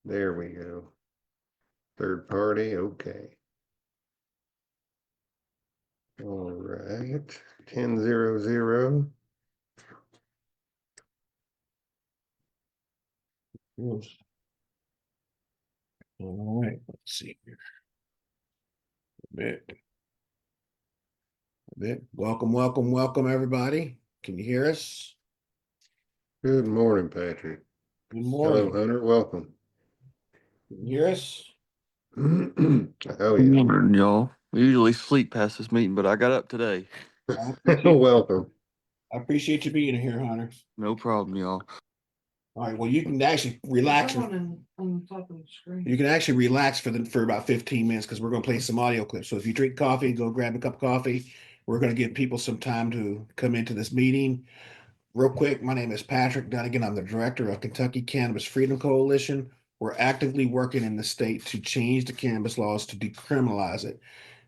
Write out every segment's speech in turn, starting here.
There we go. Third party, okay. All right, 10-0-0. All right, let's see here. Welcome, everybody. Can you hear us? Good morning, Patrick. Good Hello, morning. Hunter. Welcome. Can you hear us? Oh, Good yeah. morning, y'all. We usually sleep past this meeting, but I got up today. Welcome. I appreciate you being here, Hunter. No problem, y'all. All right, well, you can actually relax. On the top of the screen. You can actually relax for about 15 minutes because we're going to play some audio clips. So if you drink coffee, go grab a cup of coffee. We're going to give people some time to come into this meeting. Real quick, my name is Patrick Dunnigan. I'm the director of Kentucky Cannabis Freedom Coalition. We're actively working in the state to change the cannabis laws to decriminalize it.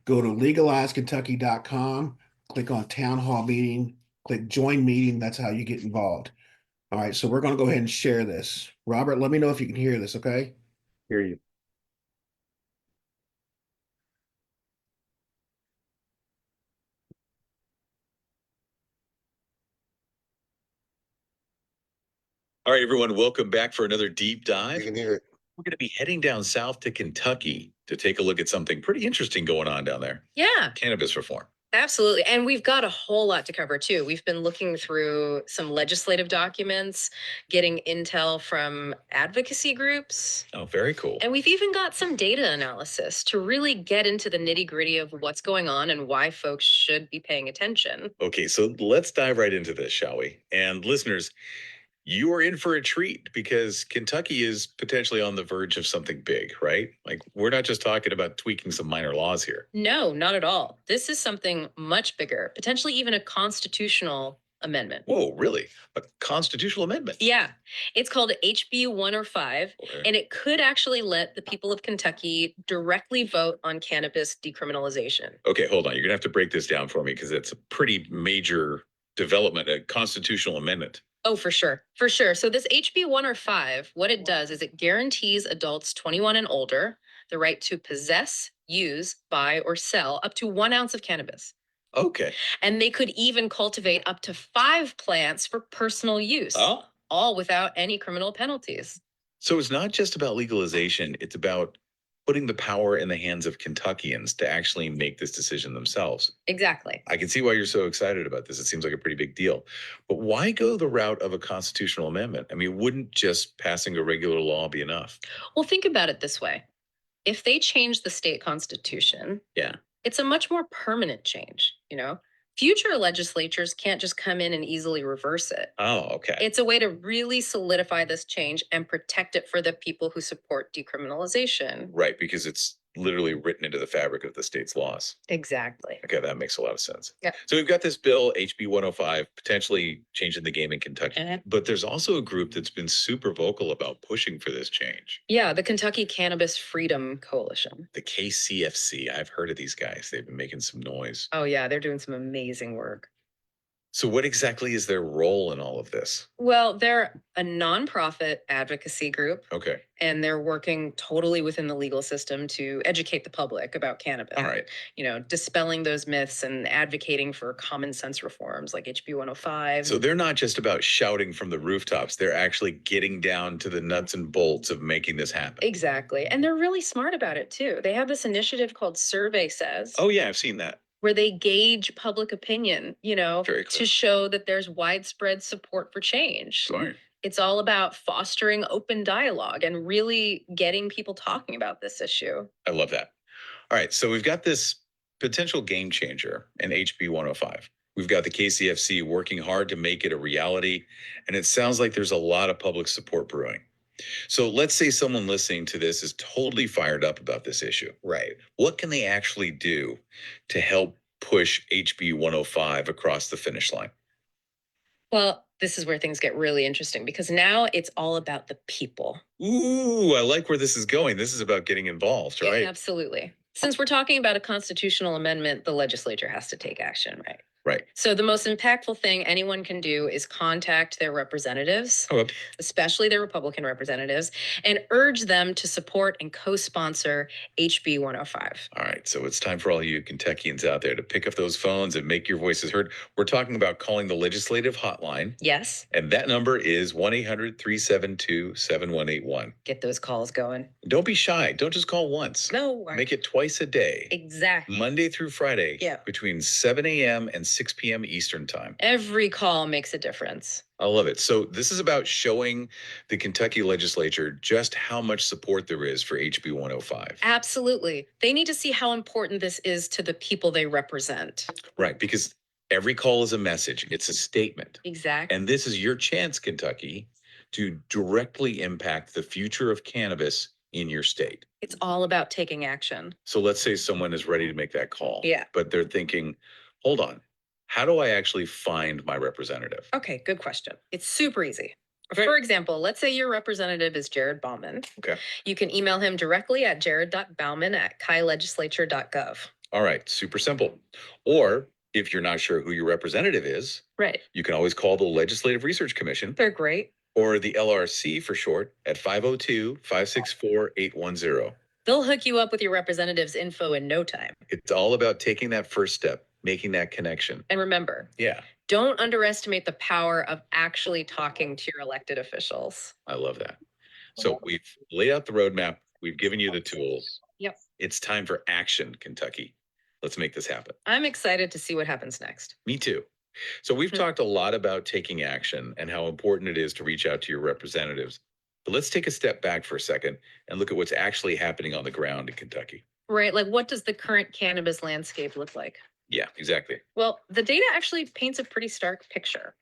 Go to legalizekentucky.com, click on town hall meeting, click join meeting. That's how you get involved. All right, so we're going to go ahead and share this. Robert, let me know if you can hear this, okay? Hear you. All right, everyone, welcome back for another deep You dive. can hear it. We're going to be heading down south to Kentucky to take a look at something pretty interesting going on down there. Yeah, Cannabis reform. absolutely. And we've got a whole lot to cover too. We've been looking through some legislative documents, getting intel from advocacy groups. Oh, very cool. And we've even got some data analysis to really get into the nitty gritty of what's going on and why folks should be paying attention. Okay, so let's dive right into this, shall we? And listeners, you are in for a treat because Kentucky is potentially on the verge of something big, right? Like, we're not just talking about tweaking some minor laws here. No, not at all. This is something much bigger, potentially even a constitutional amendment. Whoa, really? A constitutional amendment? Yeah, it's called HB 105, Okay. and it could actually let the people of Kentucky directly vote on cannabis decriminalization. Okay, hold on. You're going to have to break this down for me because it's a pretty major development, a constitutional amendment. Oh, for sure. For sure. So this HB 105, what it does is it guarantees adults 21 and older the right to possess, use, buy, or sell up to 1 ounce of cannabis. Okay. And they could even cultivate up to 5 plants for personal use, Oh. all without any criminal penalties. So it's not just about legalization, it's about putting the power in the hands of Kentuckians to actually make this decision themselves. Exactly. I can see why you're so excited about this. It seems like a pretty big deal. But why go the route of a constitutional amendment? I mean, wouldn't just passing a regular law be enough? Well, think about it this way. If they change the state constitution, Yeah. it's a much more permanent change, Future legislatures can't just come in and easily reverse it. Oh, okay. It's a way to really solidify this change and protect it for the people who support decriminalization. Right, because it's literally written into the fabric of the state's laws. Exactly. Okay, that makes a lot of sense. Yeah. So we've got this bill, HB 105, potentially changing the game in Kentucky. But there's also a group that's been super vocal about pushing for this change. Yeah, the Kentucky Cannabis Freedom Coalition. The KCFC. I've heard of these guys. They've been making some noise. Oh, yeah, they're doing some amazing work. So what exactly is their role in all of this? Well, they're a nonprofit advocacy group, Okay. and they're working totally within the legal system to educate the public about cannabis. All right. Dispelling those myths and advocating for common sense reforms like HB 105. So they're not just about shouting from the rooftops. They're actually getting down to the nuts and bolts of making this happen. Exactly. And they're really smart about it too. They have this initiative called Survey Says. Oh, yeah, I've seen that. Where they gauge public opinion, Very clear. to show that there's widespread support for change. Smart. It's all about fostering open dialogue and really getting people talking about this issue. I love that. All right, so we've got this potential game changer in HB 105. We've got the KCFC working hard to make it a reality, and it sounds like there's a lot of public support brewing. So let's say someone listening to this is totally fired up about this issue. Right. What can they actually do to help push HB 105 across the finish line? Well, this is where things get really interesting because now it's all about the people. Ooh, I like where this is going. This is about getting involved, right? Yeah, absolutely. Since we're talking about a constitutional amendment, the legislature has to take action, right? Right. So the most impactful thing anyone can do is contact their representatives, Okay. especially their Republican representatives, and urge them to support and co-sponsor HB 105. All right. So it's time for all you Kentuckians out there to pick up those phones and make your voices heard. We're talking about calling the legislative hotline, Yes, and that number is 1-800-372-7181. get those calls going. Don't be shy. Don't just call once. No, Make it twice a day, exactly. Monday through Friday, Yeah. between 7 a.m. and 6 p.m. Eastern time. Every call makes a difference. I love it. So this is about showing the Kentucky legislature just how much support there is for HB 105. Absolutely. They need to see how important this is to the people they represent. Right, because every call is a message. It's a statement. Exactly. And this is your chance, Kentucky, to directly impact the future of cannabis in your state. It's all about taking action. So let's say someone is ready to make that call. Yeah. But they're thinking, hold on, how do I actually find my representative? Okay, good question. It's super easy. Okay. For example, let's say your representative is Jared Bauman. Okay. You can email him directly at jared.bauman@kilegislature.gov. All right, super simple. Or if you're not sure who your representative is, Right. you can always call the Legislative Research Commission, They're great. or the LRC for short, at 502-564-810. They'll hook you up with your representative's info in no time. It's all about taking that first step, making that connection. And remember, Yeah, don't underestimate the power of actually talking to your elected officials. I love that. So we've laid out the roadmap. We've given you the tools. Yep. It's time for action, Kentucky. Let's make this happen. I'm excited to see what happens next. Me too. So we've Mhm. talked a lot about taking action and how important it is to reach out to your representatives. But let's take a step back for a second and look at what's actually happening on the ground in Kentucky. Right? Like, what does the current cannabis landscape look like? Yeah, exactly. Well, the data actually paints a pretty stark picture.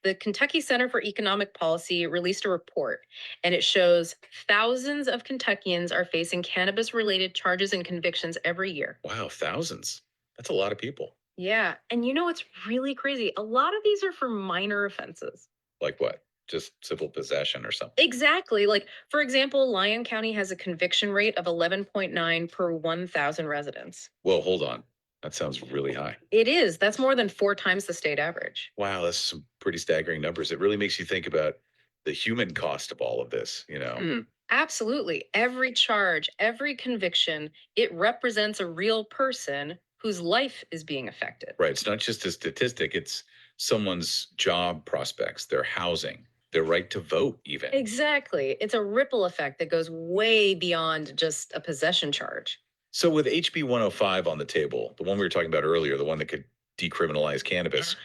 The Kentucky Center for Economic Policy released a report, and it shows thousands of Kentuckians are facing cannabis-related charges and convictions every year. Wow, thousands. That's a lot of people. Yeah, and you know what's really crazy? A lot of these are for minor offenses. Like what? Just simple possession or something. Exactly. Like, for example, Lyon County has a conviction rate of 11.9 per 1,000 residents. Well, hold on. That sounds really high. It is. That's more than 4 times the state average. Wow, that's some pretty staggering numbers. It really makes you think about the human cost of all of this, you know? Absolutely. Every charge, every conviction, it represents a real person whose life is being affected. Right. It's not just a statistic, it's someone's job prospects, their housing, their right to vote, even. Exactly. It's a ripple effect that goes way beyond just a possession charge. So, with HB 105 on the table, the one we were talking about earlier, the one that could decriminalize cannabis,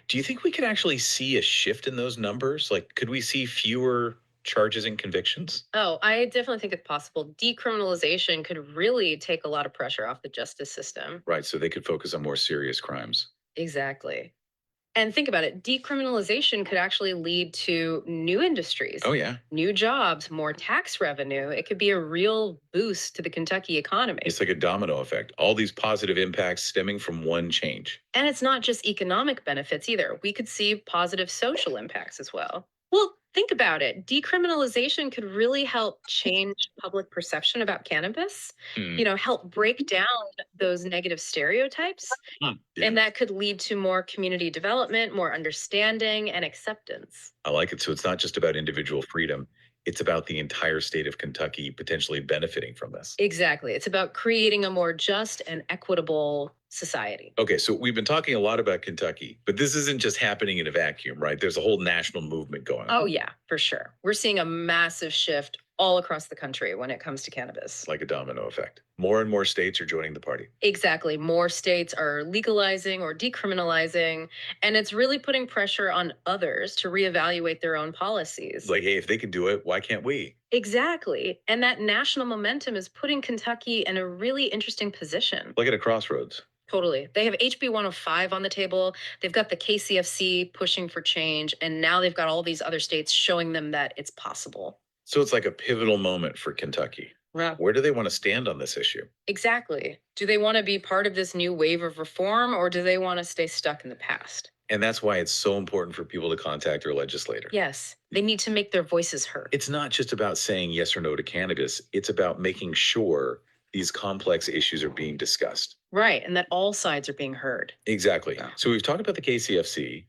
do you think we could actually see a shift in those numbers? Like, could we see fewer charges and convictions? Oh, I definitely think it's possible. Decriminalization could really take a lot of pressure off the justice system. Right. So they could focus on more serious crimes. Exactly. And think about it, decriminalization could actually lead to new industries, Oh, yeah. new jobs, more tax revenue. It could be a real boost to the Kentucky economy. It's like a domino effect. All these positive impacts stemming from one change. And it's not just economic benefits either. We could see positive social impacts as well. Well, think about it. Decriminalization could really help change public perception about cannabis, Hmm. help break down those negative stereotypes. Yeah. And that could lead to more community development, more understanding and acceptance. I like it. So it's not just about individual freedom, it's about the entire state of Kentucky potentially benefiting from this. Exactly. It's about creating a more just and equitable society. Okay, so we've been talking a lot about Kentucky, but this isn't just happening in a vacuum, right? There's a whole national movement going on. Oh, yeah, for sure. We're seeing a massive shift all across the country when it comes to cannabis. Like a domino effect. More and more states are joining the party. Exactly. More states are legalizing or decriminalizing, and it's really putting pressure on others to reevaluate their own policies. It's like, hey, if they can do it, why can't we? Exactly. And that national momentum is putting Kentucky in a really interesting position. Like at a crossroads. Totally. They have HB 105 on the table. They've got the KCFC pushing for change, and now they've got all these other states showing them that it's possible. So it's like a pivotal moment for Kentucky. Yeah. Where do they want to stand on this issue? Exactly. Do they want to be part of this new wave of reform, or do they want to stay stuck in the past? And that's why it's so important for people to contact their legislator. Yes, they need to make their voices heard. It's not just about saying yes or no to cannabis. It's about making sure these complex issues are being discussed. Right. And that all sides are being heard. Exactly. Yeah. So we've talked about the KCFC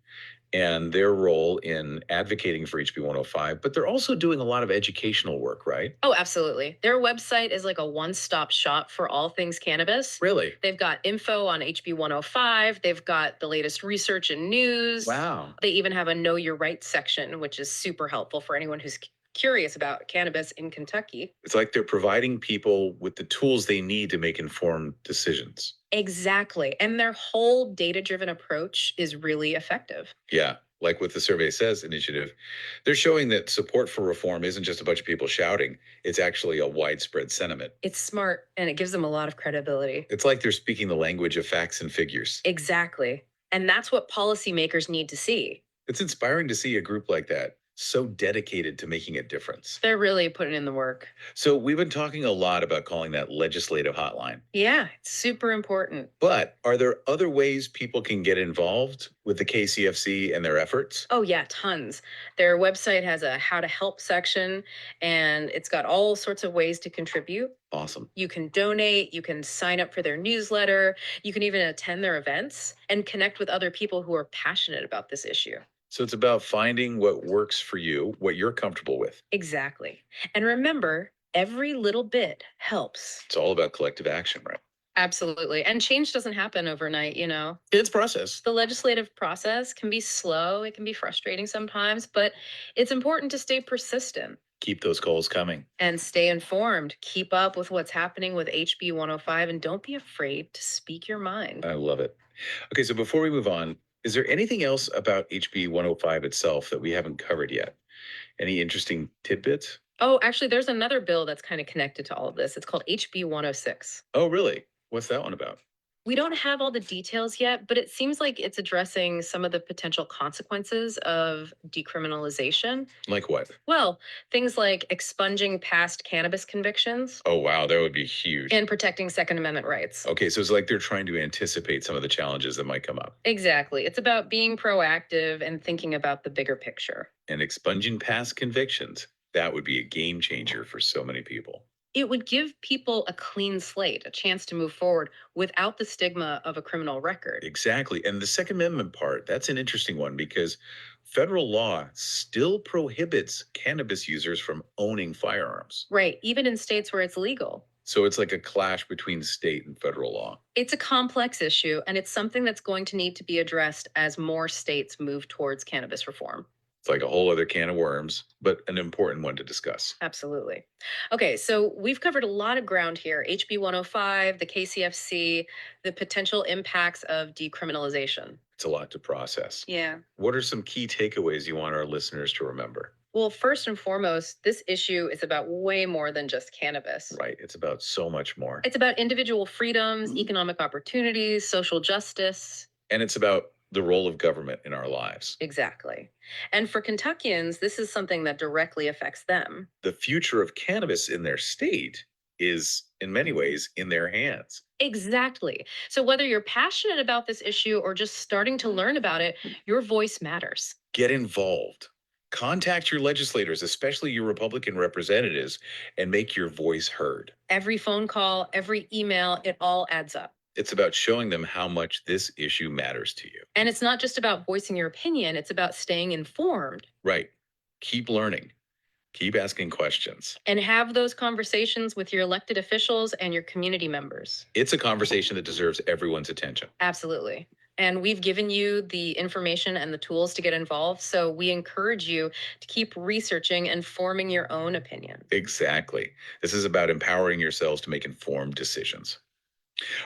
and their role in advocating for HB 105, but they're also doing a lot of educational work, right? Oh, absolutely. Their website is like a one-stop shop for all things cannabis. Really? They've got info on HB 105. They've got the latest research and news. Wow. They even have a know your rights section, which is super helpful for anyone who's curious about cannabis in Kentucky. It's like they're providing people with the tools they need to make informed decisions. Exactly. And their whole data-driven approach is really effective. Yeah. Like what the Survey Says initiative, they're showing that support for reform isn't just a bunch of people shouting, it's actually a widespread sentiment. It's smart and it gives them a lot of credibility. It's like they're speaking the language of facts and figures. Exactly. And that's what policymakers need to see. It's inspiring to see a group like that so dedicated to making a difference. They're really putting in the work. So we've been talking a lot about calling that legislative hotline. Yeah, it's super important. But are there other ways people can get involved with the KCFC and their efforts? Oh, yeah, tons. Their website has a how to help section, and it's got all sorts of ways to contribute. Awesome. You can donate, you can sign up for their newsletter, you can even attend their events and connect with other people who are passionate about this issue. So it's about finding what works for you, what you're comfortable with. Exactly. And remember, every little bit helps. It's all about collective action, right? Absolutely. And change doesn't happen overnight, you know. It's process. The legislative process can be slow, it can be frustrating sometimes, but it's important to stay persistent Keep those calls coming. and stay informed. Keep up with what's happening with HB 105 and don't be afraid to speak your mind. I love it. Okay, so before we move on, is there anything else about HB 105 itself that we haven't covered yet? Any interesting tidbits? Oh, actually, there's another bill that's kind of connected to all of this. It's called HB 106. Oh, really? What's that one about? We don't have all the details yet, but it seems like it's addressing some of the potential consequences of decriminalization. Like what? Well, things like expunging past cannabis convictions Oh, wow, that would be huge. and protecting Second Amendment rights. Okay, so it's like they're trying to anticipate some of the challenges that might come up. Exactly. It's about being proactive and thinking about the bigger picture. And expunging past convictions, that would be a game changer for so many people. It would give people a clean slate, a chance to move forward without the stigma of a criminal record. Exactly. And the Second Amendment part, that's an interesting one because federal law still prohibits cannabis users from owning firearms. Right. Even in states where it's legal. So it's like a clash between state and federal law. It's a complex issue, and it's something that's going to need to be addressed as more states move towards cannabis reform. It's like a whole other can of worms, but an important one to discuss. Absolutely. Okay, so we've covered a lot of ground here. HB 105, the KCFC, the potential impacts of decriminalization. It's a lot to process. Yeah. What are some key takeaways you want our listeners to remember? Well, first and foremost, this issue is about way more than just cannabis. Right. It's about so much more. It's about individual freedoms, economic opportunities, social justice. And it's about the role of government in our lives. Exactly. And for Kentuckians, this is something that directly affects them. The future of cannabis in their state is, in many ways, in their hands. Exactly. So whether you're passionate about this issue or just starting to learn about it, your voice matters. Get involved. Contact your legislators, especially your Republican representatives, and make your voice heard. Every phone call, every email, it all adds up. It's about showing them how much this issue matters to you. And it's not just about voicing your opinion, it's about staying informed Right. Keep learning. Keep asking questions. and have those conversations with your elected officials and your community members. It's a conversation that deserves everyone's attention. Absolutely. And we've given you the information and the tools to get involved. So we encourage you to keep researching and forming your own opinion. Exactly. This is about empowering yourselves to make informed decisions.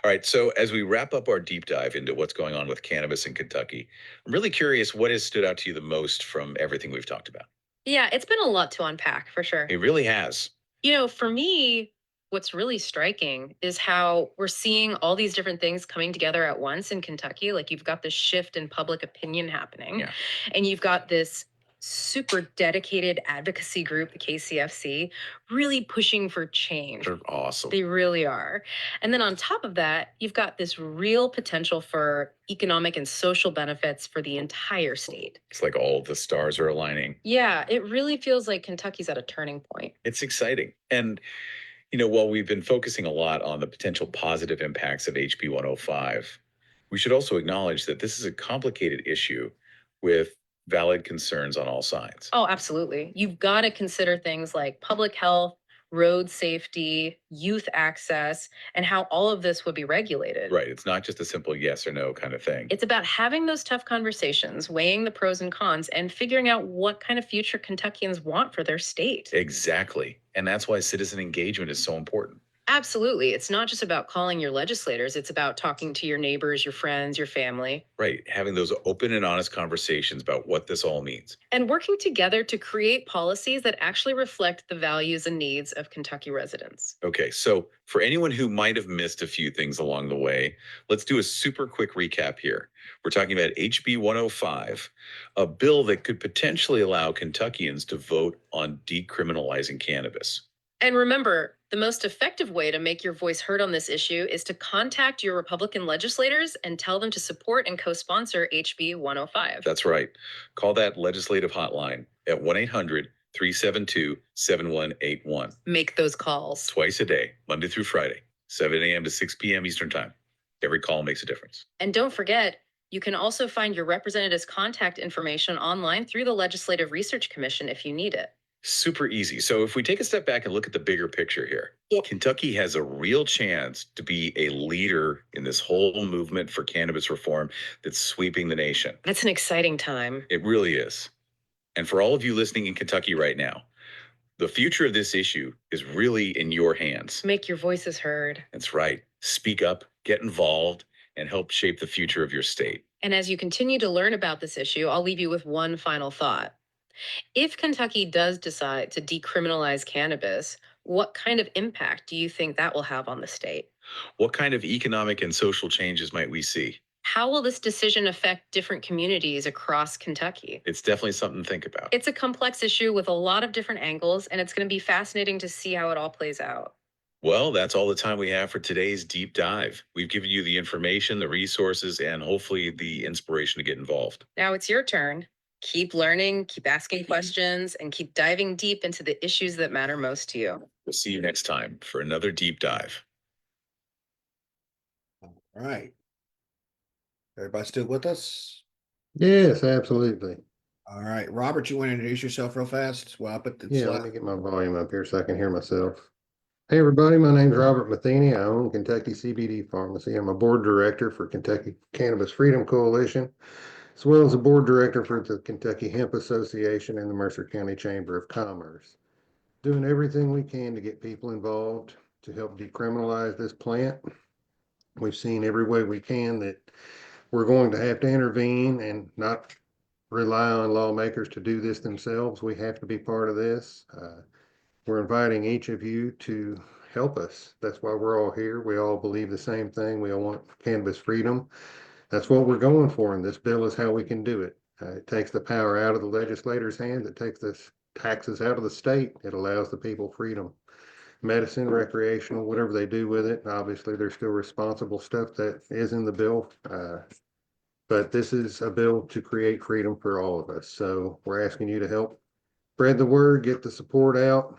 All right. So as we wrap up our deep dive into what's going on with cannabis in Kentucky, I'm really curious what has stood out to you the most from everything we've talked about. Yeah, it's been a lot to unpack for sure. It really has. You know, for me, what's really striking is how we're seeing all these different things coming together at once in Kentucky. Like you've got this shift in public opinion happening, Yeah. and you've got this super dedicated advocacy group, the KCFC, really pushing for change. They're awesome. They really are. And then on top of that, you've got this real potential for economic and social benefits for the entire state. It's like all the stars are aligning. Yeah, it really feels like Kentucky's at a turning point. It's exciting. And While we've been focusing a lot on the potential positive impacts of HB 105, we should also acknowledge that this is a complicated issue with valid concerns on all sides. Oh, absolutely. You've got to consider things like public health, road safety, youth access, and how all of this would be regulated. Right. It's not just a simple yes or no kind of thing. It's about having those tough conversations, weighing the pros and cons, and figuring out what kind of future Kentuckians want for their state. Exactly. And that's why citizen engagement is so important. Absolutely. It's not just about calling your legislators, it's about talking to your neighbors, your friends, your family, Right. Having those open and honest conversations about what this all means. and working together to create policies that actually reflect the values and needs of Kentucky residents. Okay. So for anyone who might have missed a few things along the way, let's do a super quick recap here. We're talking about HB 105, a bill that could potentially allow Kentuckians to vote on decriminalizing cannabis. And remember, the most effective way to make your voice heard on this issue is to contact your Republican legislators and tell them to support and co-sponsor HB 105. That's right. Call that legislative hotline at 1-800-372-7181. Make those calls. Twice a day, Monday through Friday, 7 a.m. to 6 p.m. Eastern Time. Every call makes a difference. And don't forget, you can also find your representative's contact information online through the Legislative Research Commission if you need it. Super easy. So if we take a step back and look at the bigger picture here, Kentucky has a real chance to be a leader in this whole movement for cannabis reform that's sweeping the nation. That's an exciting time. It really is. And for all of you listening in Kentucky right now, the future of this issue is really in your hands. Make your voices heard. That's right. Speak up, get involved, and help shape the future of your state. And as you continue to learn about this issue, I'll leave you with one final thought. If Kentucky does decide to decriminalize cannabis, what kind of impact do you think that will have on the state? What kind of economic and social changes might we see? How will this decision affect different communities across Kentucky? It's definitely something to think about. It's a complex issue with a lot of different angles, and it's going to be fascinating to see how it all plays out. Well, that's all the time we have for today's deep dive. We've given you the information, the resources, and hopefully the inspiration to get involved. Now it's your turn. Keep learning, keep asking questions, and keep diving deep into the issues that matter most to you. We'll see you next time for another deep dive. All right. Everybody still with us? Yes, absolutely. All right, Robert, you want to introduce yourself real fast? Well, I put the Yeah, let slide. me get my volume up here so I can hear myself. Hey, everybody, my name's Robert Matheny. I own Kentucky CBD Pharmacy. I'm a board director for Kentucky Cannabis Freedom Coalition, as well as a board director for the Kentucky Hemp Association and the Mercer County Chamber of Commerce. Doing everything we can to get people involved to help decriminalize this plant. We've seen every way we can that we're going to have to intervene and not rely on lawmakers to do this themselves. We have to be part of this. We're inviting each of you to help us. That's why we're all here. We all believe the same thing. We all want cannabis freedom. That's what we're going for, and this bill is how we can do it. It takes the power out of the legislators' hands. It takes the taxes out of the state. It allows the people freedom. Medicine, recreational, whatever they do with it. Obviously, there's still responsible stuff that is in the bill. But this is a bill to create freedom for all of us. So we're asking you to help spread the word, get the support out.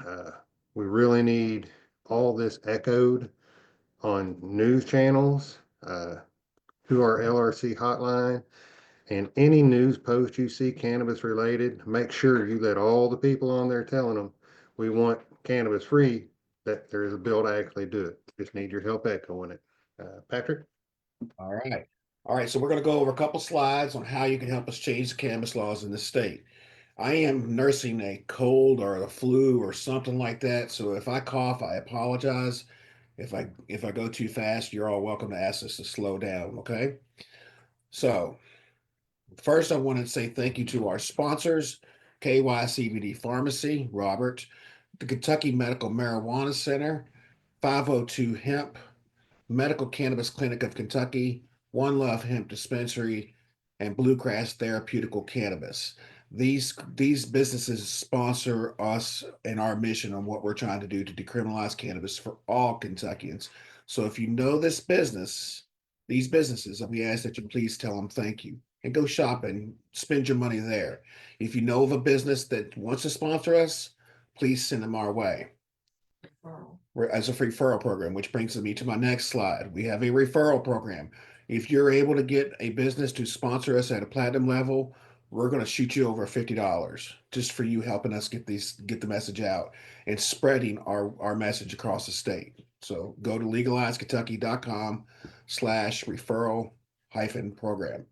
We really need all this echoed on news channels, to our LRC hotline, and any news post you see cannabis related, make sure you let all the people on there telling them we want cannabis free, that there is a bill to actually do it. Just need your help echoing it. Patrick? All right. All right, so we're going to go over a couple slides on how you can help us change the cannabis laws in the state. I am nursing a cold or a flu or something like that, so if I cough, I apologize. If I go too fast, you're all welcome to ask us to slow down, okay? So first, I want to say thank you to our sponsors, KYCBD Pharmacy, Robert, the Kentucky Medical Marijuana Center, 502 Hemp, Medical Cannabis Clinic of Kentucky, One Love Hemp Dispensary, and Bluegrass Therapeutical Cannabis. These businesses sponsor us and our mission on what we're trying to do to decriminalize cannabis for all Kentuckians. So if you know these businesses, we ask that you please tell them thank you and go shop and spend your money there. If you know of a business that wants to sponsor us, please send them our way. referral. as a referral program, which brings me to my next slide. We have a referral program. If you're able to get a business to sponsor us at a platinum level, we're going to shoot you over $50 just for you helping us get the message out and spreading our message across the state. So go to legalizekentucky.com/referral-program.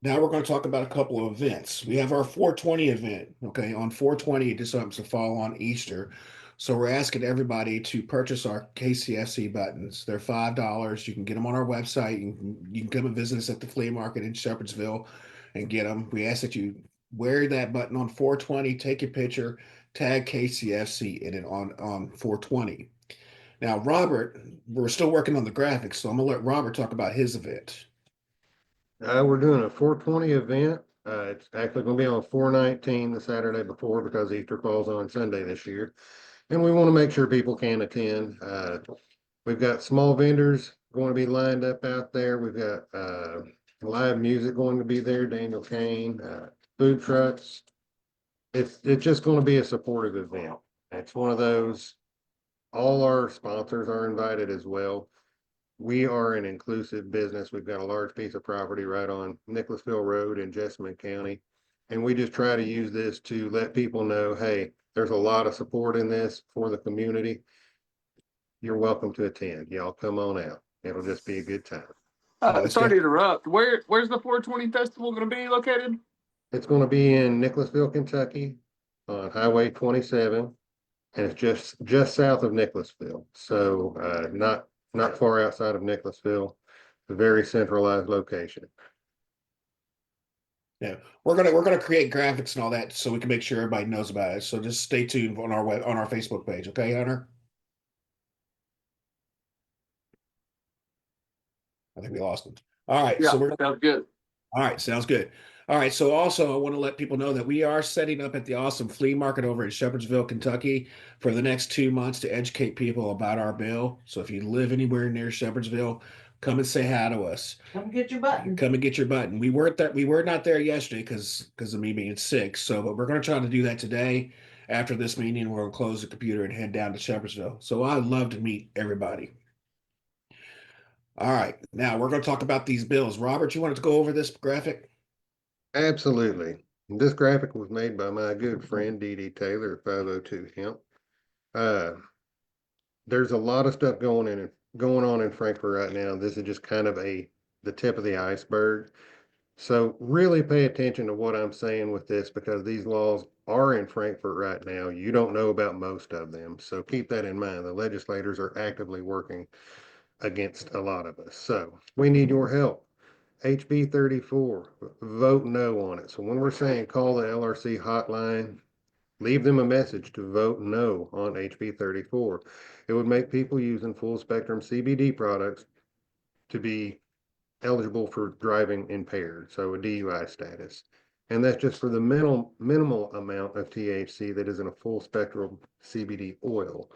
Now we're going to talk about a couple of events. We have our 420 event. Okay, on 420, it just happens to fall on Easter. So we're asking everybody to purchase our KCFC buttons. They're $5. You can get them on our website. You can come and visit us at the flea market in Shepherdsville and get them. We ask that you wear that button on 420, take your picture, tag KCFC in it on 420. Now, Robert, we're still working on the graphics, so I'm gonna let Robert talk about his event. We're doing a 420 event. It's actually gonna be on 419, the Saturday before, because Easter falls on Sunday this year. And we want to make sure people can attend. We've got small vendors going to be lined up out there. We've got live music going to be there, Daniel Kane, food trucks. It's just going to be a supportive event. It's one of those, all our sponsors are invited as well. We are an inclusive business. We've got a large piece of property right on Nicholasville Road in Jessamine County. And we just try to use this to let people know, hey, there's a lot of support in this for the community. You're welcome to attend. Y'all come on out. It'll just be a good time. Sorry to interrupt. Where's the 420 festival going to be located? It's going to be in Nicholasville, Kentucky on Highway 27. And it's just south of Nicholasville. So not far outside of Nicholasville, a very centralized location. Yeah, we're gonna create graphics and all that so we can make sure everybody knows about it. So just stay tuned on our Facebook page, okay, Hunter? I think we lost him. All right, so we're sounds good. all right, sounds good. All right, so also I want to let people know that we are setting up at the awesome flea market over in Shepherdsville, Kentucky for the next 2 months to educate people about our bill. So if you live anywhere near Shepherdsville, come and say hi to us. Come get your button. Come and get your button. We were not there yesterday because of me being sick. So, but we're going to try to do that today. After this meeting, we're going to close the computer and head down to Shepherdsville. So I'd love to meet everybody. All right, now we're going to talk about these bills. Robert, you wanted to go over this graphic? Absolutely. This graphic was made by my good friend Dee Dee Taylor of 502 Hemp. There's a lot of stuff going on in Frankfort right now. This is just kind of the tip of the iceberg. So really pay attention to what I'm saying with this, because these laws are in Frankfort right now. You don't know about most of them. So keep that in mind. The legislators are actively working against a lot of us. So we need your help. HB 34, vote no on it. So when we're saying call the LRC hotline, leave them a message to vote no on HB 34. It would make people using full spectrum CBD products to be eligible for driving impaired, so a DUI status. And that's just for the minimal amount of THC that is in a full spectrum CBD oil.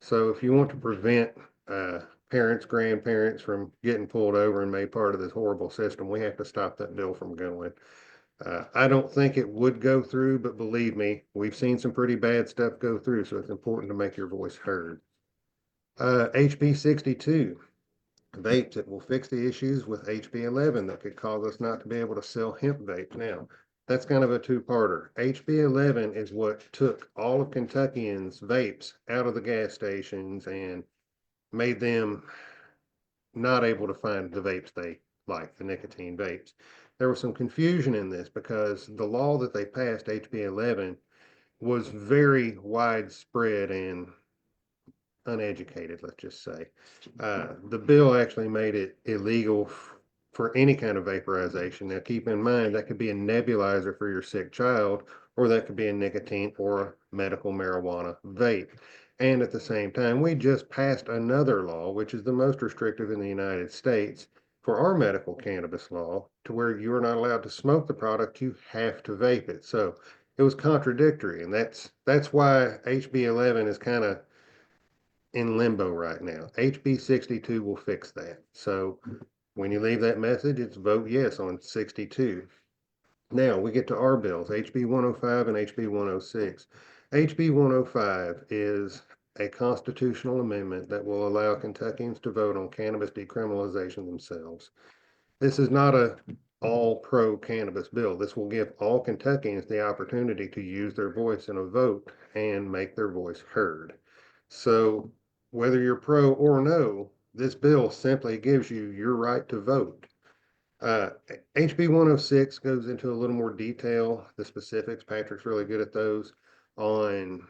So if you want to prevent parents, grandparents from getting pulled over and made part of this horrible system, we have to stop that bill from going. I don't think it would go through, but believe me, we've seen some pretty bad stuff go through, so it's important to make your voice heard. HB 62, vapes. It will fix the issues with HB 11 that could cause us not to be able to sell hemp vapes. Now, that's kind of a two-parter. HB 11 is what took all of Kentuckians' vapes out of the gas stations and made them not able to find the vapes they like, the nicotine vapes. There was some confusion in this because the law that they passed, HB 11, was very widespread and uneducated, let's just say. The bill actually made it illegal for any kind of vaporization. Now, keep in mind, that could be a nebulizer for your sick child, or that could be a nicotine or a medical marijuana vape. And at the same time, we just passed another law, which is the most restrictive in the United States, for our medical cannabis law, to where you are not allowed to smoke the product, you have to vape it. So it was contradictory, and that's why HB 11 is kind of in limbo right now. HB 62 will fix that. So when you leave that message, it's vote yes on 62. Now we get to our bills, HB 105 and HB 106. HB 105 is a constitutional amendment that will allow Kentuckians to vote on cannabis decriminalization themselves. This is not a all pro cannabis bill. This will give all Kentuckians the opportunity to use their voice in a vote and make their voice heard. So whether you're pro or no, this bill simply gives you your right to vote. HB 106 goes into a little more detail, the specifics. Patrick's really good at those, on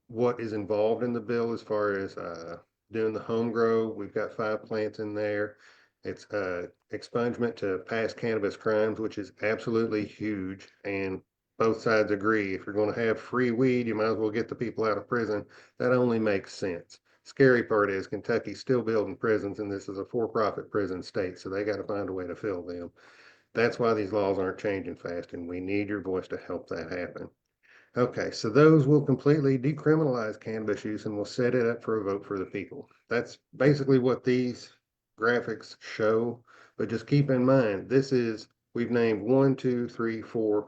what is involved in the bill as far as doing the home grow. We've got 5 plants in there. It's expungement to past cannabis crimes, which is absolutely huge. And both sides agree. If you're going to have free weed, you might as well get the people out of prison. That only makes sense. Scary part is Kentucky's still building prisons, and this is a for-profit prison state, so they got to find a way to fill them. That's why these laws aren't changing fast, and we need your voice to help that happen. Okay, so those will completely decriminalize cannabis use and will set it up for a vote for the people. That's basically what these graphics show. But just keep in mind, we've named 1, 2, 3, 4,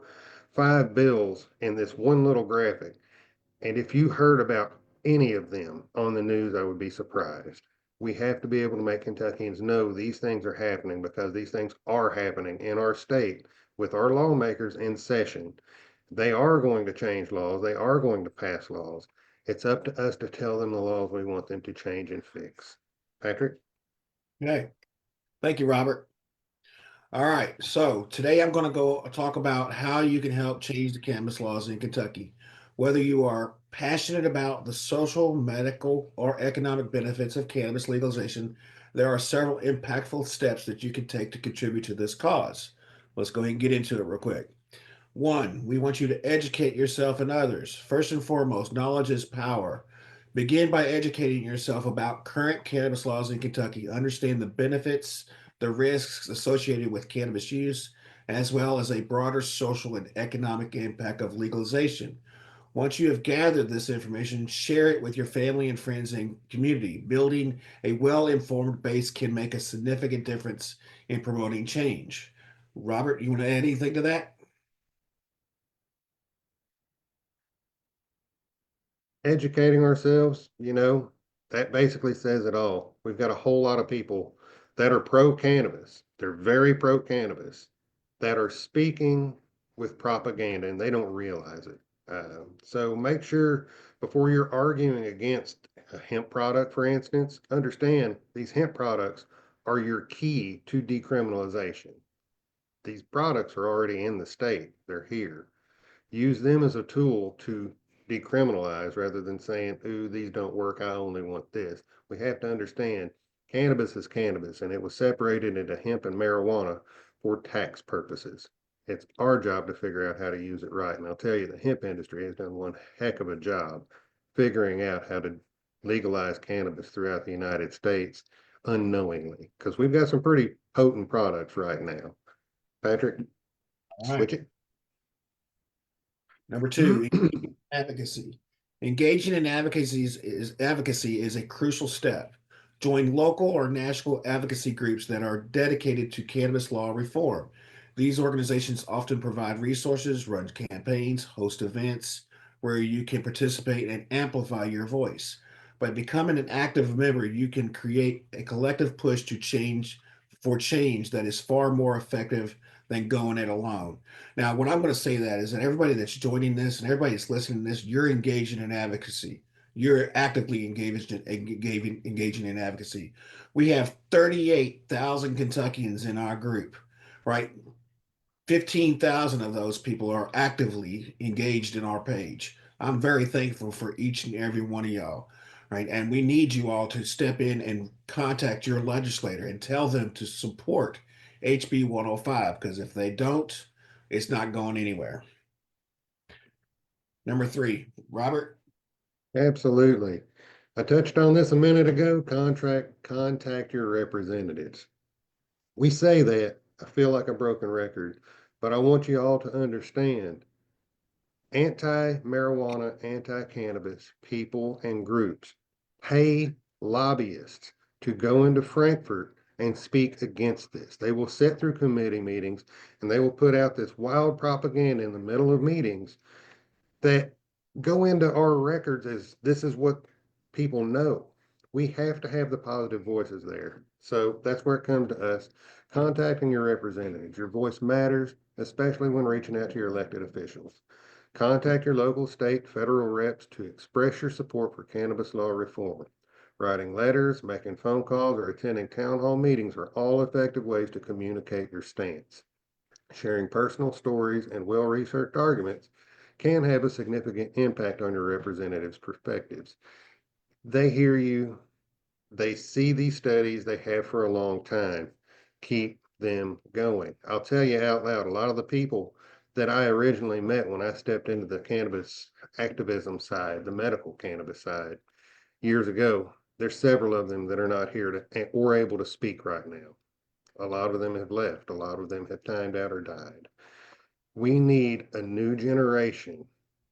5 bills in this one little graphic. And if you heard about any of them on the news, I would be surprised. We have to be able to make Kentuckians know these things are happening, because these things are happening in our state with our lawmakers in session. They are going to change laws. They are going to pass laws. It's up to us to tell them the laws we want them to change and fix. Patrick? Okay. Thank you, Robert. All right. So today I'm going to go talk about how you can help change the cannabis laws in Kentucky. Whether you are passionate about the social, medical, or economic benefits of cannabis legalization, there are several impactful steps that you can take to contribute to this cause. Let's go ahead and get into it real quick. 1, we want you to educate yourself and others. First and foremost, knowledge is power. Begin by educating yourself about current cannabis laws in Kentucky. Understand the benefits, the risks associated with cannabis use, as well as a broader social and economic impact of legalization. Once you have gathered this information, share it with your family and friends and community. Building a well-informed base can make a significant difference in promoting change. Robert, you want to add anything to that? Educating ourselves, that basically says it all. We've got a whole lot of people that are pro cannabis. They're very pro cannabis, that are speaking with propaganda, and they don't realize it. So make sure before you're arguing against a hemp product, for instance, understand these hemp products are your key to decriminalization. These products are already in the state. They're here. Use them as a tool to decriminalize rather than saying, ooh, these don't work, I only want this. We have to understand cannabis is cannabis, and it was separated into hemp and marijuana for tax purposes. It's our job to figure out how to use it right. And I'll tell you, the hemp industry has done one heck of a job figuring out how to legalize cannabis throughout the United States unknowingly, because we've got some pretty potent products right now. Patrick, All right. switch it. Number 2, advocacy. Engaging in advocacy is a crucial step. Join local or national advocacy groups that are dedicated to cannabis law reform. These organizations often provide resources, run campaigns, host events where you can participate and amplify your voice. By becoming an active member, you can create a collective push to change that is far more effective than going it alone. Now, what I'm going to say that is that everybody that's joining this and everybody that's listening to this, you're engaging in advocacy. You're actively engaging in advocacy. We have 38,000 Kentuckians in our group, right? 15,000 of those people are actively engaged in our page. I'm very thankful for each and every one of y'all, right? And we need you all to step in and contact your legislator and tell them to support HB 105, because if they don't, it's not going anywhere. Number 3, Robert. Absolutely. I touched on this a minute ago. Contact your representatives. We say that, I feel like a broken record, but I want you all to understand anti-marijuana, anti-cannabis people and groups pay lobbyists to go into Frankfurt and speak against this. They will sit through committee meetings and they will put out this wild propaganda in the middle of meetings that go into our records as this is what people know. We have to have the positive voices there. So that's where it comes to us. Contacting your representatives. Your voice matters, especially when reaching out to your elected officials. Contact your local, state, federal reps to express your support for cannabis law reform. Writing letters, making phone calls, or attending town hall meetings are all effective ways to communicate your stance. Sharing personal stories and well-researched arguments can have a significant impact on your representatives' perspectives. They hear you, they see these studies, they have for a long time. Keep them going. I'll tell you out loud, a lot of the people that I originally met when I stepped into the cannabis activism side, the medical cannabis side, years ago, there's several of them that are not here to or able to speak right now. A lot of them have left. A lot of them have timed out or died. We need a new generation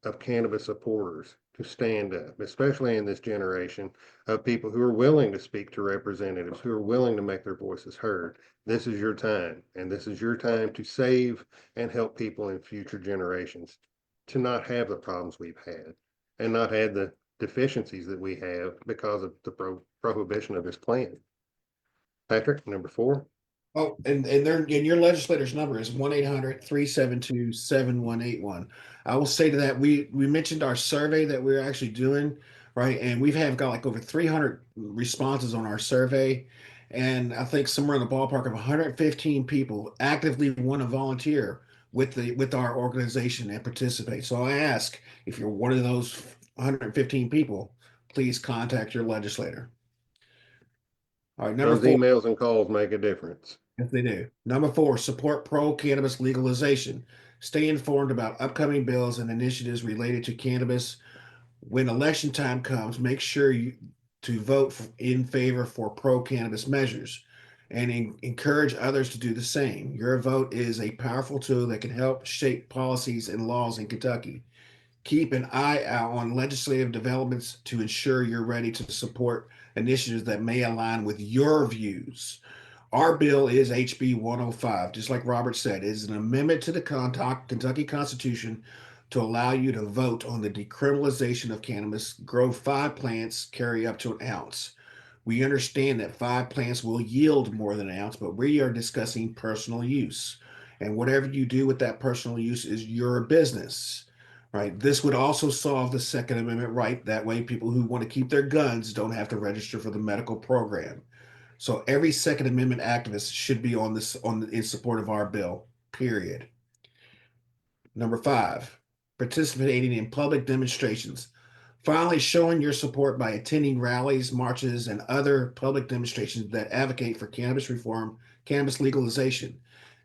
of cannabis supporters to stand up, especially in this generation of people who are willing to speak to representatives, who are willing to make their voices heard. This is your time, and this is your time to save and help people in future generations to not have the problems we've had and not have the deficiencies that we have because of the prohibition of this plan. Patrick, number 4. Oh, and your legislator's number is 1-800-372-7181. I will say to that, we mentioned our survey that we're actually doing, right? And we've got like over 300 responses on our survey. And I think somewhere in the ballpark of 115 people actively want to volunteer with our organization and participate. So I ask, if you're one of those 115 people, please contact your legislator. All right, number Those 4. emails and calls make a difference. Yes, they do. Number 4, support pro-cannabis legalization. Stay informed about upcoming bills and initiatives related to cannabis. When election time comes, make sure to vote in favor for pro-cannabis measures and encourage others to do the same. Your vote is a powerful tool that can help shape policies and laws in Kentucky. Keep an eye out on legislative developments to ensure you're ready to support initiatives that may align with your views. Our bill is HB 105, just like Robert said, it is an amendment to the Kentucky Constitution to allow you to vote on the decriminalization of cannabis. Grow 5 plants, carry up to an ounce. We understand that 5 plants will yield more than an ounce, but we are discussing personal use. And whatever you do with that personal use is your business, right? This would also solve the Second Amendment right. That way, people who want to keep their guns don't have to register for the medical program. So every Second Amendment activist should be in support of our bill, period. Number 5, participating in public demonstrations. Finally, showing your support by attending rallies, marches, and other public demonstrations that advocate for cannabis reform, cannabis legalization.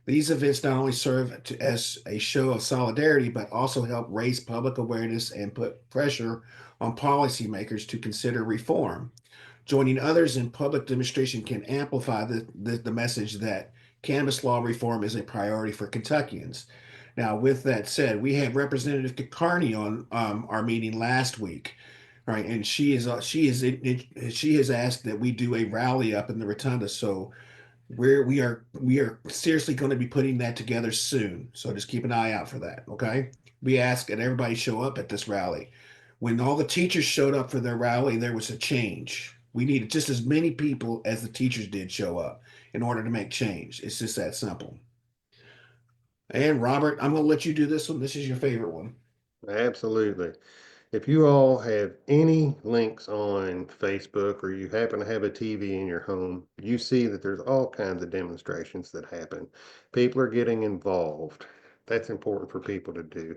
These events not only serve as a show of solidarity, but also help raise public awareness and put pressure on policymakers to consider reform. Joining others in public demonstration can amplify the message that cannabis law reform is a priority for Kentuckians. Now, with that said, we had Representative Carney on our meeting last week, right? And she has asked that we do a rally up in the rotunda. So we are seriously going to be putting that together soon. So just keep an eye out for that. Okay. We ask that everybody show up at this rally. When all the teachers showed up for their rally, there was a change. We needed just as many people as the teachers did show up in order to make change. It's just that simple. And Robert, I'm going to let you do this one. This is your favorite one. Absolutely. If you all have any links on Facebook or you happen to have a TV in your home, you see that there's all kinds of demonstrations that happen. People are getting involved. That's important for people to do.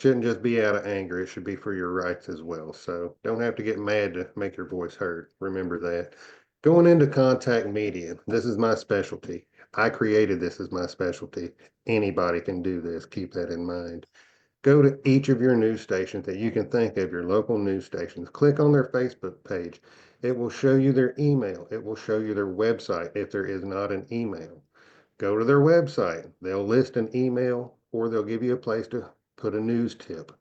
Shouldn't just be out of anger. It should be for your rights as well. So don't have to get mad to make your voice heard. Remember that. Going into contact media, this is my specialty. I created this as my specialty. Anybody can do this. Keep that in mind. Go to each of your news stations that you can think of, your local news stations. Click on their Facebook page. It will show you their email. It will show you their website if there is not an email. Go to their website. They'll list an email or they'll give you a place to put a news tip.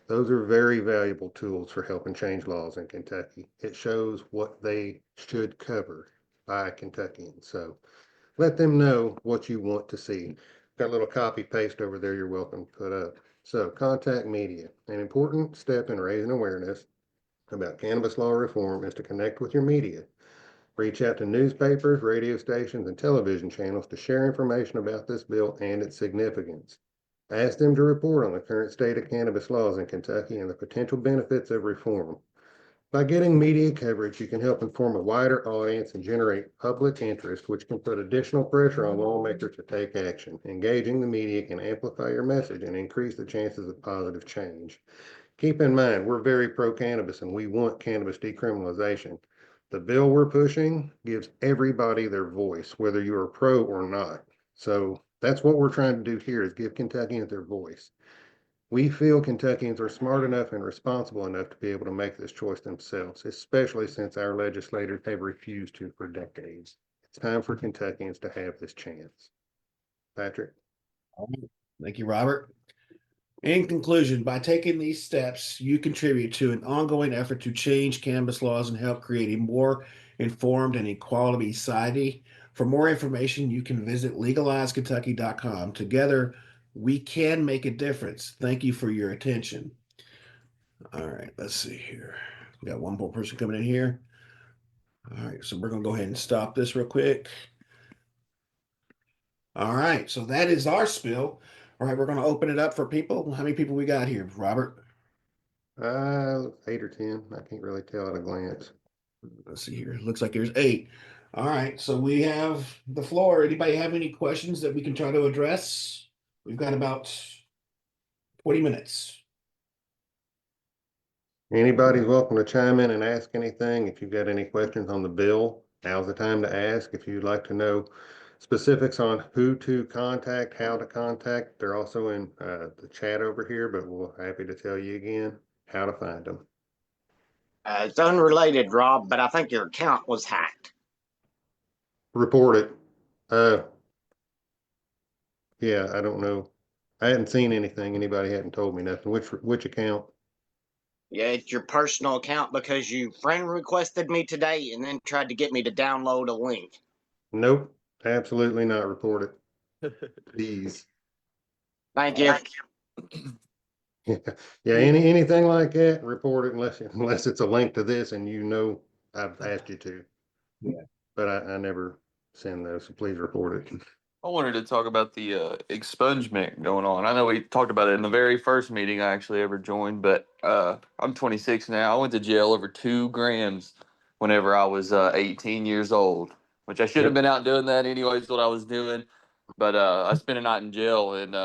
Those are very valuable tools for helping change laws in Kentucky. It shows what they should cover by Kentuckians. So let them know what you want to see. Got a little copy paste over there you're welcome to put up. So contact media, an important step in raising awareness about cannabis law reform is to connect with your media. Reach out to newspapers, radio stations, and television channels to share information about this bill and its significance. Ask them to report on the current state of cannabis laws in Kentucky and the potential benefits of reform. By getting media coverage, you can help inform a wider audience and generate public interest, which can put additional pressure on lawmakers to take action. Engaging the media can amplify your message and increase the chances of positive change. Keep in mind, we're very pro-cannabis and we want cannabis decriminalization. The bill we're pushing gives everybody their voice, whether you are pro or not. So that's what we're trying to do here, is give Kentuckians their voice. We feel Kentuckians are smart enough and responsible enough to be able to make this choice themselves, especially since our legislators have refused to for decades. It's time for Kentuckians to have this chance. Patrick? Thank you, Robert. In conclusion, by taking these steps, you contribute to an ongoing effort to change cannabis laws and help create a more informed and equality society. For more information, you can visit legalizekentucky.com. Together, we can make a difference. Thank you for your attention. All right, let's see here. We got one more person coming in here. All right, so we're going to go ahead and stop this real quick. All right, so that is our spill. All right, we're going to open it up for people. How many people we got here, Robert? 8 or 10. I can't really tell at a glance. Let's see here. Looks like there's 8. All right, so we have the floor. Anybody have any questions that we can try to address? We've got about 20 minutes. Anybody's welcome to chime in and ask anything. If you've got any questions on the bill, now's the time to ask. If you'd like to know specifics on who to contact, how to contact, they're also in the chat over here, but we're happy to tell you again how to find them. It's unrelated, Rob, but I think your account was hacked. Report it. Yeah, I don't know. I hadn't seen anything. Anybody hadn't told me nothing. Which account? Yeah, it's your personal account because you friend requested me today and then tried to get me to download a link. Nope, absolutely not. Report it. Please. Thank you. Yeah, anything like that, report it unless it's a link to this and you know I've asked you to. Yeah. But I never send those, so please report it. I wanted to talk about the expungement going on. I know we talked about it in the very first meeting I actually ever joined, but I'm 26 now. I went to jail over 2 grams whenever I was 18 years old, which I should have been out doing that anyways, what I was doing. But I spent a night in jail, and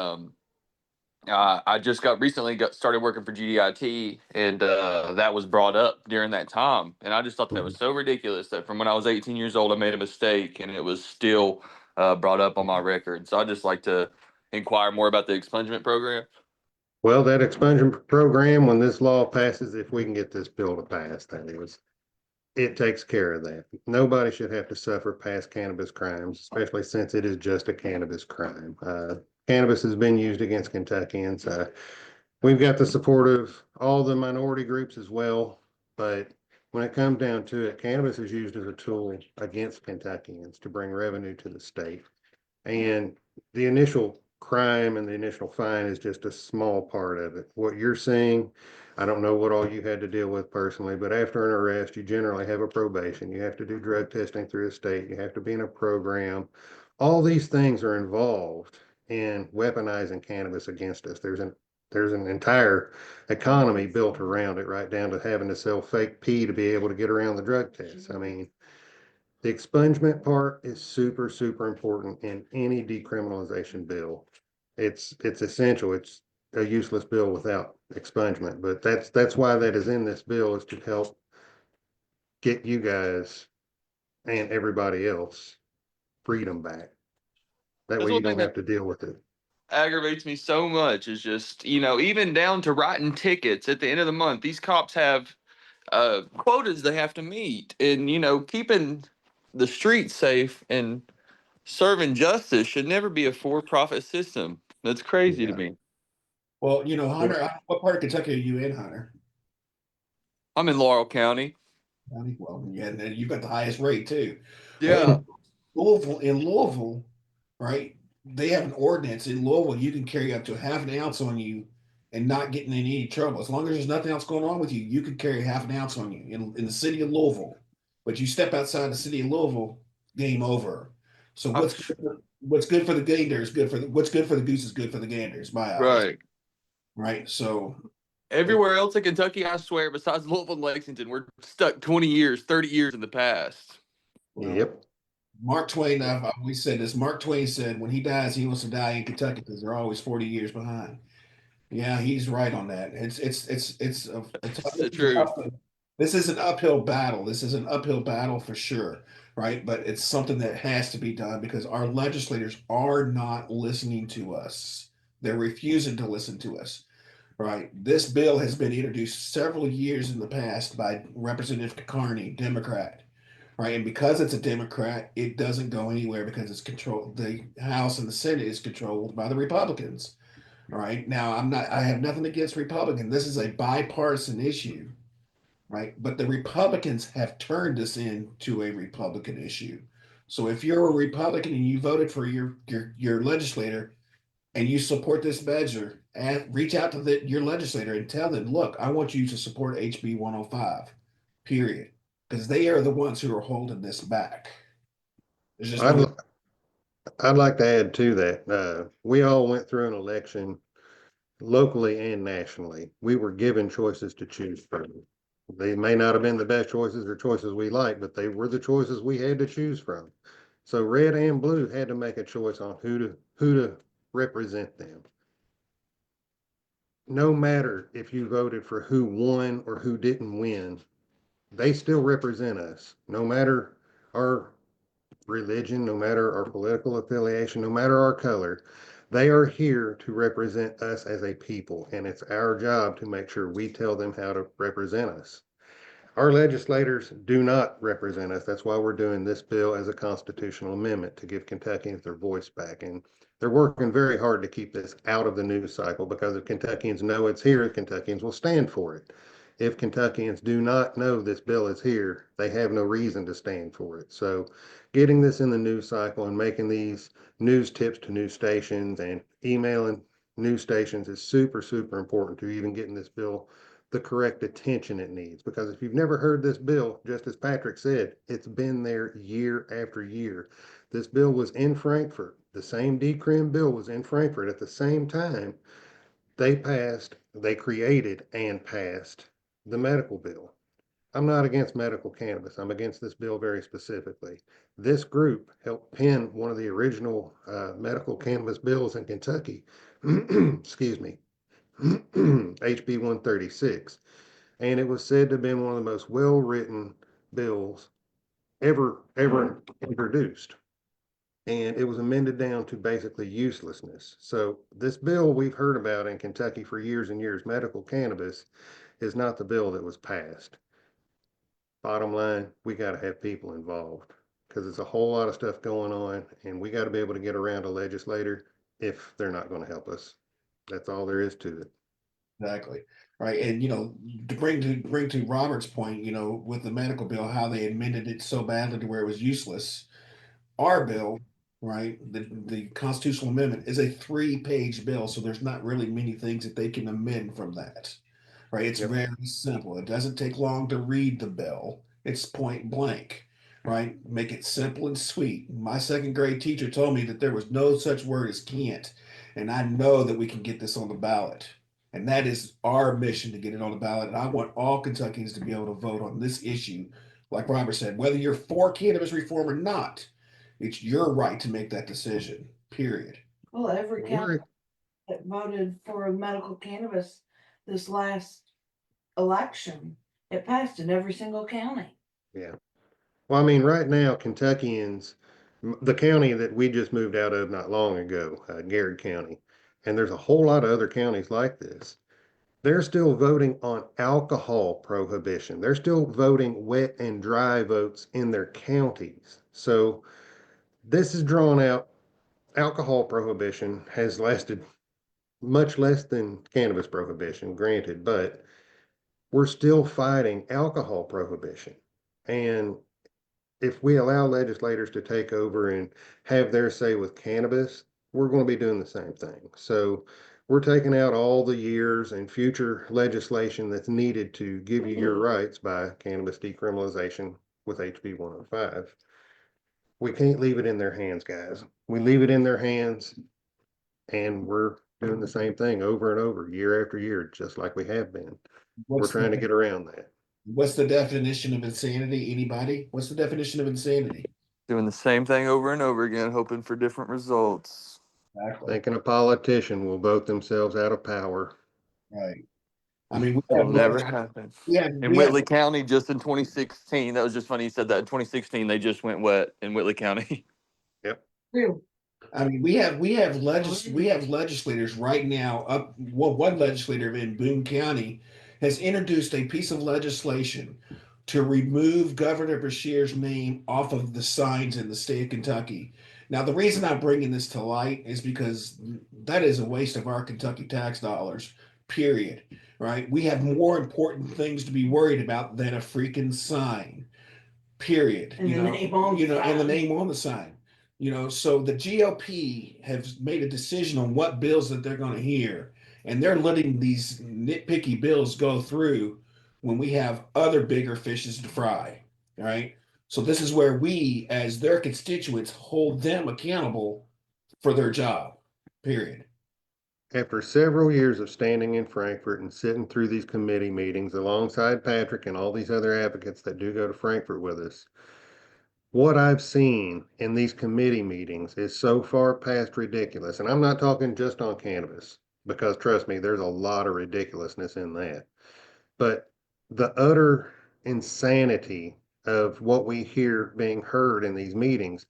I just started working for GDIT, and that was brought up during that time. And I just thought that was so ridiculous that from when I was 18 years old, I made a mistake, and it was still brought up on my record. So I'd just like to inquire more about the expungement program. Well, that expungement program, when this law passes, if we can get this bill to pass, that is, it takes care of that. Nobody should have to suffer past cannabis crimes, especially since it is just a cannabis crime. Cannabis has been used against Kentuckians. We've got the support of all the minority groups as well, but when it comes down to it, cannabis is used as a tool against Kentuckians to bring revenue to the state. And the initial crime and the initial fine is just a small part of it. What you're seeing, I don't know what all you had to deal with personally, but after an arrest, you generally have a probation. You have to do drug testing through the state. You have to be in a program. All these things are involved in weaponizing cannabis against us. There's an entire economy built around it, right down to having to sell fake pee to be able to get around the drug tests. I mean, the expungement part is super, super important in any decriminalization bill. It's essential. It's a useless bill without expungement, but that's why that is in this bill, is to help get you guys and everybody else freedom back. That That's way you one don't thing have to deal with it. Aggravates me so much is just, even down to writing tickets at the end of the month. These cops have quotas they have to meet, and keeping the streets safe and serving justice should never be a for-profit system. That's crazy to Yeah. me. Well, Hunter, what part of Kentucky are you in, Hunter? I'm in Laurel County. Well, yeah, and you've got the highest rate too. Yeah. In Louisville, right? They have an ordinance in Louisville. You can carry up to half an ounce on you and not getting in any trouble. As long as there's nothing else going on with you, you could carry half an ounce on you in the city of Louisville. But you step outside the city of Louisville, game over. So I'm what's good for the gander is good for what's good for the goose is good for the gander. Is my eyes, right. right? So Everywhere else in Kentucky, I swear, besides Louisville and Lexington, we're stuck 20 years, 30 years in the past. well, Yep. Mark Twain, I've always said this. Mark Twain said when he dies, he wants to die in Kentucky because they're always 40 years behind. Yeah, he's right on that. It's the truth. This is an uphill battle. This is an uphill battle for sure, right? But it's something that has to be done because our legislators are not listening to us. They're refusing to listen to us, right? This bill has been introduced several years in the past by Representative Carney, Democrat, right? And because it's a Democrat, it doesn't go anywhere because it's controlled. The House and the Senate is controlled by the Republicans. All right. Now, I have nothing against Republican. This is a bipartisan issue, right? But the Republicans have turned this into a Republican issue. So if you're a Republican and you voted for your legislator and you support this measure, and reach out to your legislator and tell them, look, I want you to support HB 105, period. Because they are the ones who are holding this back. There's just I'd, no li- I'd like to add to that. We all went through an election locally and nationally. We were given choices to choose from. They may not have been the best choices or choices we like, but they were the choices we had to choose from. So red and blue had to make a choice on who to represent them. No matter if you voted for who won or who didn't win, they still represent us. No matter our religion, no matter our political affiliation, no matter our color, they are here to represent us as a people, and it's our job to make sure we tell them how to represent us. Our legislators do not represent us. That's why we're doing this bill as a constitutional amendment to give Kentuckians their voice back. And they're working very hard to keep this out of the news cycle because if Kentuckians know it's here, Kentuckians will stand for it. If Kentuckians do not know this bill is here, they have no reason to stand for it. So getting this in the news cycle and making these news tips to news stations and emailing news stations is super, super important to even getting this bill the correct attention it needs. Because if you've never heard this bill, just as Patrick said, it's been there year after year. This bill was in Frankfurt. The same decrim bill was in Frankfurt at the same time. They created and passed the medical bill. I'm not against medical cannabis. I'm against this bill very specifically. This group helped pen one of the original medical cannabis bills in Kentucky. Excuse me. HB 136. And it was said to have been one of the most well-written bills ever introduced. And it was amended down to basically uselessness. So this bill we've heard about in Kentucky for years and years, medical cannabis, is not the bill that was passed. Bottom line, we got to have people involved because there's a whole lot of stuff going on, and we got to be able to get around a legislator if they're not going to help us. That's all there is to it. Exactly. Right. And to bring to Robert's point, with the medical bill, how they amended it so badly to where it was useless. Our bill, right, the constitutional amendment is a 3-page bill, so there's not really many things that they can amend from that. Right. It's Yep. very simple. It doesn't take long to read the bill. It's point blank. Right. Make it simple and sweet. My second grade teacher told me that there was no such word as can't. And I know that we can get this on the ballot. And that is our mission to get it on the ballot. And I want all Kentuckians to be able to vote on this issue. Like Robert said, whether you're for cannabis reform or not, it's your right to make that decision, period. Well, every county We're- that voted for medical cannabis this last election, it passed in every single county. Yeah. Well, I mean, right now, Kentuckians, the county that we just moved out of not long ago, Garrett County, and there's a whole lot of other counties like this. They're still voting on alcohol prohibition. They're still voting wet and dry votes in their counties. So this is drawn out. Alcohol prohibition has lasted much less than cannabis prohibition, granted, but we're still fighting alcohol prohibition. And if we allow legislators to take over and have their say with cannabis, we're going to be doing the same thing. So we're taking out all the years and future legislation that's needed to give you your rights by cannabis decriminalization with HB 105. We can't leave it in their hands, guys. We leave it in their hands and we're doing the same thing over and over, year after year, just like we have been. We're trying to get around that. What's the definition of insanity? Anybody? What's the definition of insanity? Doing the same thing over and over again, hoping for different results. Exactly. Thinking a politician will vote themselves out of power. Right. I mean, It'll never happen. In Whitley County, just in 2016, that was just funny you said that. In 2016, they just went wet in Whitley County. Real. I mean, we have legislators right now. One legislator in Boone County has introduced a piece of legislation to remove Governor Beshear's name off of the signs in the state of Kentucky. Now, the reason I'm bringing this to light is because that is a waste of our Kentucky tax dollars. Period. Right? We have more important things to be worried about than a freaking sign. Period. And the name on the and the sign. name on the sign. So the GOP has made a decision on what bills that they're going to hear, and they're letting these nitpicky bills go through when we have other bigger fishes to fry. Right? So this is where we, as their constituents, hold them accountable for their job. Period. After several years of standing in Frankfurt and sitting through these committee meetings alongside Patrick and all these other advocates that do go to Frankfurt with us, what I've seen in these committee meetings is so far past ridiculous. And I'm not talking just on cannabis, because trust me, there's a lot of ridiculousness in that. But the utter insanity of what we hear being heard in these meetings,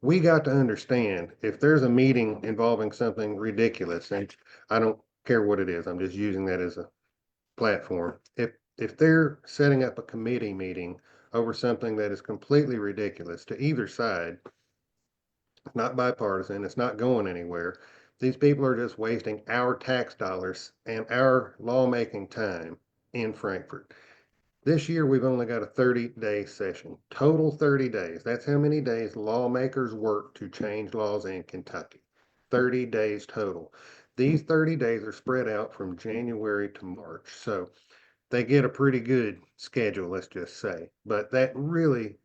we got to understand if there's a meeting involving something ridiculous, and I don't care what it is, I'm just using that as a platform. If they're setting up a committee meeting over something that is completely ridiculous to either side, not bipartisan, it's not going anywhere. These people are just wasting our tax dollars and our lawmaking time in Frankfurt. This year, we've only got a 30-day session, total 30 days. That's how many days lawmakers work to change laws in Kentucky. 30 days total. These 30 days are spread out from January to March. So they get a pretty good schedule, let's just say. But that really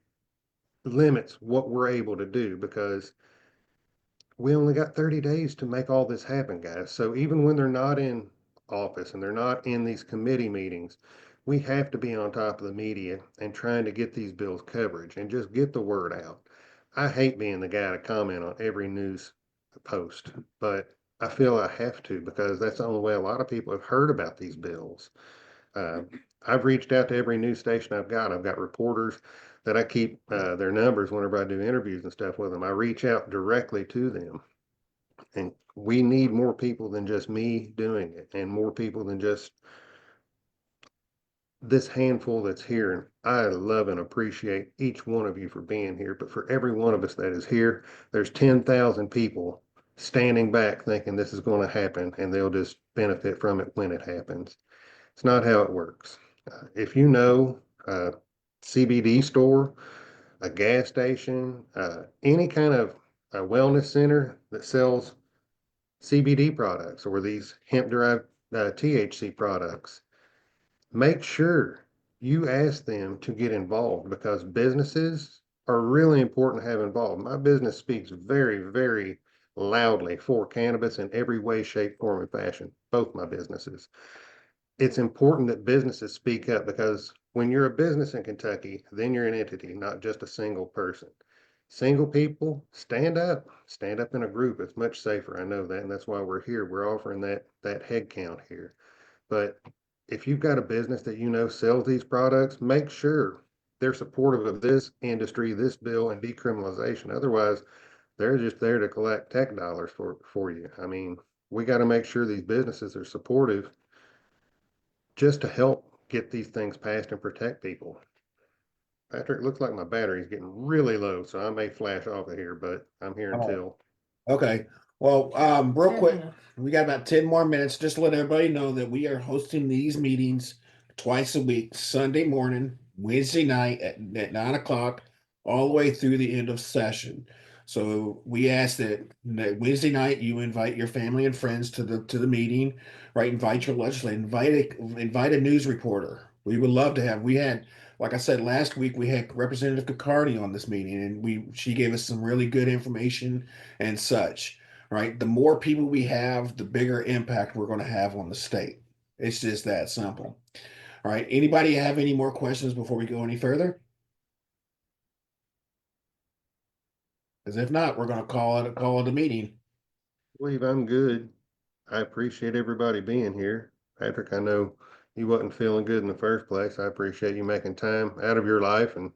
limits what we're able to do because we only got 30 days to make all this happen, guys. So even when they're not in office and they're not in these committee meetings, we have to be on top of the media and trying to get these bills coverage and just get the word out. I hate being the guy to comment on every news post, but I feel I have to because that's the only way a lot of people have heard about these bills. I've reached out to every news station I've got. I've got reporters that I keep their numbers whenever I do interviews and stuff with them. I reach out directly to them. And we need more people than just me doing it and more people than just this handful that's here. And I love and appreciate each one of you for being here. But for every one of us that is here, there's 10,000 people standing back thinking this is going to happen and they'll just benefit from it when it happens. It's not how it works. If you know a CBD store, a gas station, any kind of a wellness center that sells CBD products or these hemp-derived THC products, make sure you ask them to get involved because businesses are really important to have involved. My business speaks very, very loudly for cannabis in every way, shape, form, and fashion, both my businesses. It's important that businesses speak up because when you're a business in Kentucky, then you're an entity, not just a single person. Single people, stand up in a group. It's much safer. I know that. And that's why we're here. We're offering that head count here. But if you've got a business that you know sells these products, make sure they're supportive of this industry, this bill, and decriminalization. Otherwise, they're just there to collect tech dollars for you. I mean, we got to make sure these businesses are supportive just to help get these things passed and protect people. Patrick, looks like my battery's getting really low, so I may flash off of here, but I'm here until. Okay. Well, real quick, we got about 10 more minutes. Just to let everybody know that we are hosting these meetings twice a week, Sunday morning, Wednesday night at 9 o'clock, all the way through the end of session. So we ask that Wednesday night you invite your family and friends to the meeting, right? Invite your legislator, invite a news reporter. We would love to have. We had, like I said last week, we had Representative Cacardi on this meeting, and she gave us some really good information and such. Right, the more people we have, the bigger impact we're going to have on the state. It's just that simple. All right. Anybody have any more questions before we go any further? Because if not, we're going to call it a meeting. Believe I'm good. I appreciate everybody being here. Patrick, I know you wasn't feeling good in the first place. I appreciate you making time out of your life and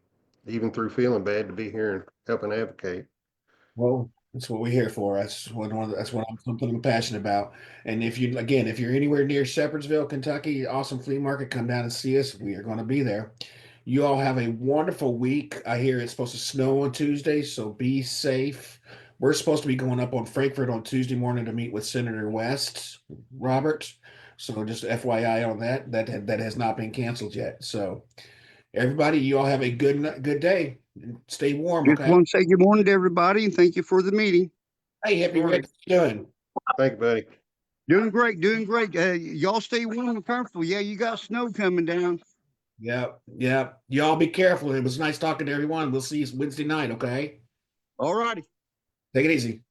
even through feeling bad to be here and helping advocate. Well, that's what we're here for. That's what something I'm passionate about. And if you're anywhere near Shepherdsville, Kentucky, awesome flea market, come down and see us. We are going to be there. You all have a wonderful week. I hear it's supposed to snow on Tuesday, so be safe. We're supposed to be going up on Frankfurt on Tuesday morning to meet with Senator West, Robert. So just FYI on that. That has not been canceled yet. So everybody, you all have a good day. Stay warm. Just Okay. want to say good morning to everybody and thank you for the meeting. Hey, happy Morning. Rick. How you doing? Thank you, buddy. Doing great, doing great. Y'all stay warm and comfortable. Yeah, you got snow coming down. Yeah. Y'all be careful. It was nice talking to everyone. We'll see you Wednesday night, okay? All righty. Take it easy.